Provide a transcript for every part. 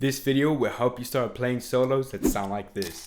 This video will help you start playing solos that sound like this.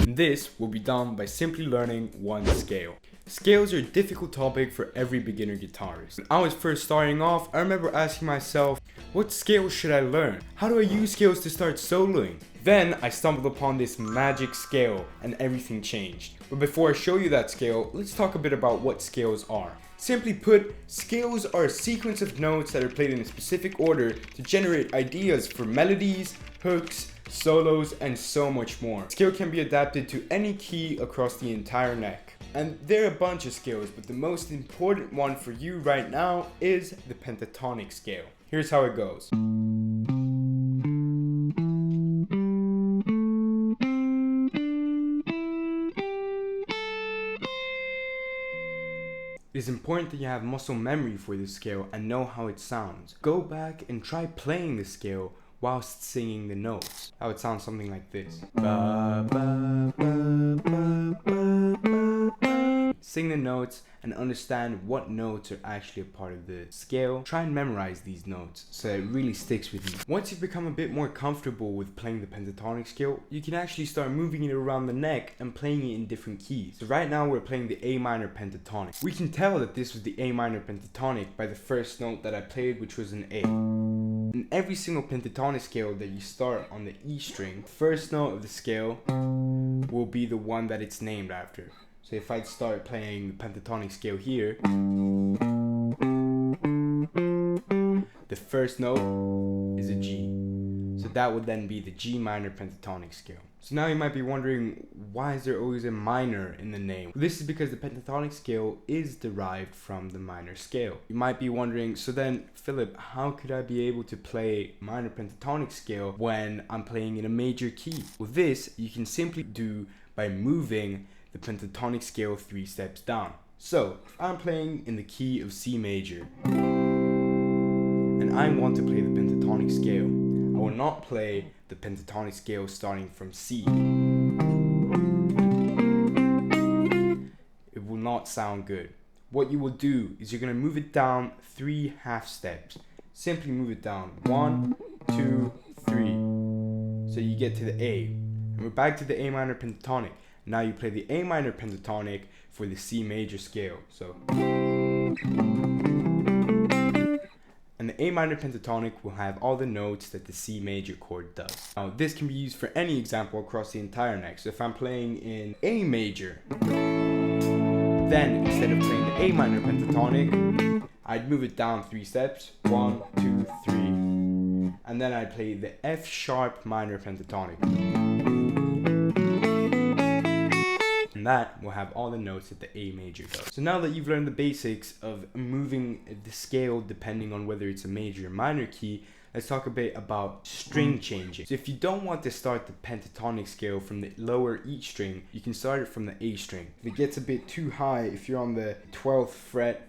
This will be done by simply learning one scale. Scales are a difficult topic for every beginner guitarist. When I was first starting off, I remember asking myself, what scales should I learn? How do I use scales to start soloing? Then I stumbled upon this magic scale and everything changed. But before I show you that scale, let's talk a bit about what scales are. Simply put, scales are a sequence of notes that are played in a specific order to generate ideas for melodies, hooks, solos, and so much more. Scale can be adapted to any key across the entire neck. And there are a bunch of scales, but the most important one for you right now is the pentatonic scale. Here's how it goes. It is important that you have muscle memory for this scale and know how it sounds. Go back and try playing the scale whilst singing the notes. That would sound something like this. Ba, ba, ba, ba, ba, ba, ba. Sing the notes and understand what notes are actually a part of the scale. Try and memorize these notes so it really sticks with you. Once you've become a bit more comfortable with playing the pentatonic scale, you can actually start moving it around the neck and playing it in different keys. So right now we're playing the A minor pentatonic. We can tell that this was the A minor pentatonic by the first note that I played, which was an A. In every single pentatonic scale that you start on the E string, the first note of the scale will be the one that it's named after. So if I start playing the pentatonic scale here, the first note is a G. So that would then be the G minor pentatonic scale. So now you might be wondering, why is there always a minor in the name? This is because the pentatonic scale is derived from the minor scale. You might be wondering, so then Philip, how could I be able to play minor pentatonic scale when I'm playing in a major key? Well, this you can simply do by moving the pentatonic scale 3 steps down. So if I'm playing in the key of C major and I want to play the pentatonic scale, I will not play the pentatonic scale starting from C. It will not sound good. What you will do is you're going to move it down 3 half steps. Simply move it down 1, 2, 3. So you get to the A. And we're back to the A minor pentatonic. Now you play the A minor pentatonic for the C major scale. So, and the A minor pentatonic will have all the notes that the C major chord does. Now this can be used for any example across the entire neck. So if I'm playing in A major, then instead of playing the A minor pentatonic, I'd move it down 3 steps, 1, 2, 3, and then I'd play the F sharp minor pentatonic. And that will have all the notes that the A major does. So now that you've learned the basics of moving the scale depending on whether it's a major or minor key, let's talk a bit about string changing. So if you don't want to start the pentatonic scale from the lower E string, you can start it from the A string. If it gets a bit too high, if you're on the 12th fret,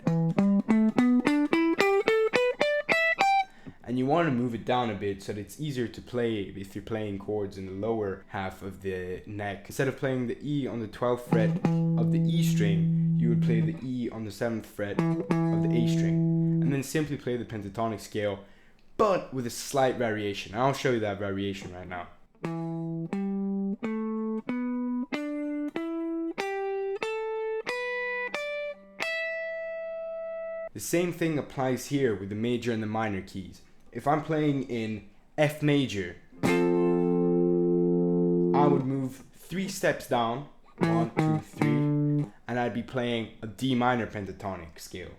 and you want to move it down a bit so that it's easier to play if you're playing chords in the lower half of the neck. Instead of playing the E on the 12th fret of the E string, you would play the E on the 7th fret of the A string. And then simply play the pentatonic scale, but with a slight variation. I'll show you that variation right now. The same thing applies here with the major and the minor keys. If I'm playing in F major, I would move 3 steps down, 1, 2, 3, and I'd be playing a D minor pentatonic scale.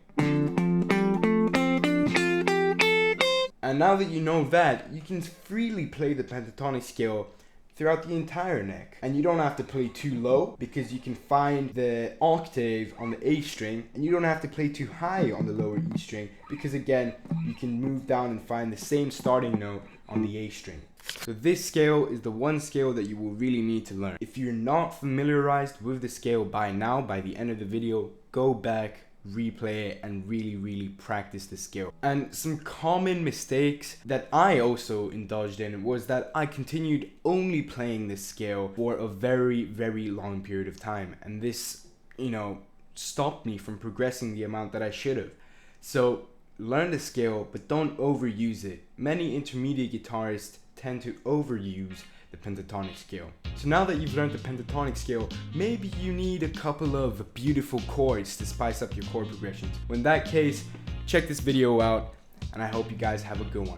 And now that you know that, you can freely play the pentatonic scale throughout the entire neck. And you don't have to play too low because you can find the octave on the A string, and you don't have to play too high on the lower E string because again, you can move down and find the same starting note on the A string. So this scale is the one scale that you will really need to learn. If you're not familiarized with the scale by now, by the end of the video, go back, replay it, and really practice the scale. And some common mistakes that I also indulged in was that I continued only playing this scale for a very long period of time, and this, stopped me from progressing the amount that I should have. So learn the scale, but don't overuse it. Many intermediate guitarists tend to overuse the pentatonic scale. So now that you've learned the pentatonic scale, maybe you need a couple of beautiful chords to spice up your chord progressions. Well, in that case, check this video out, and I hope you guys have a good one.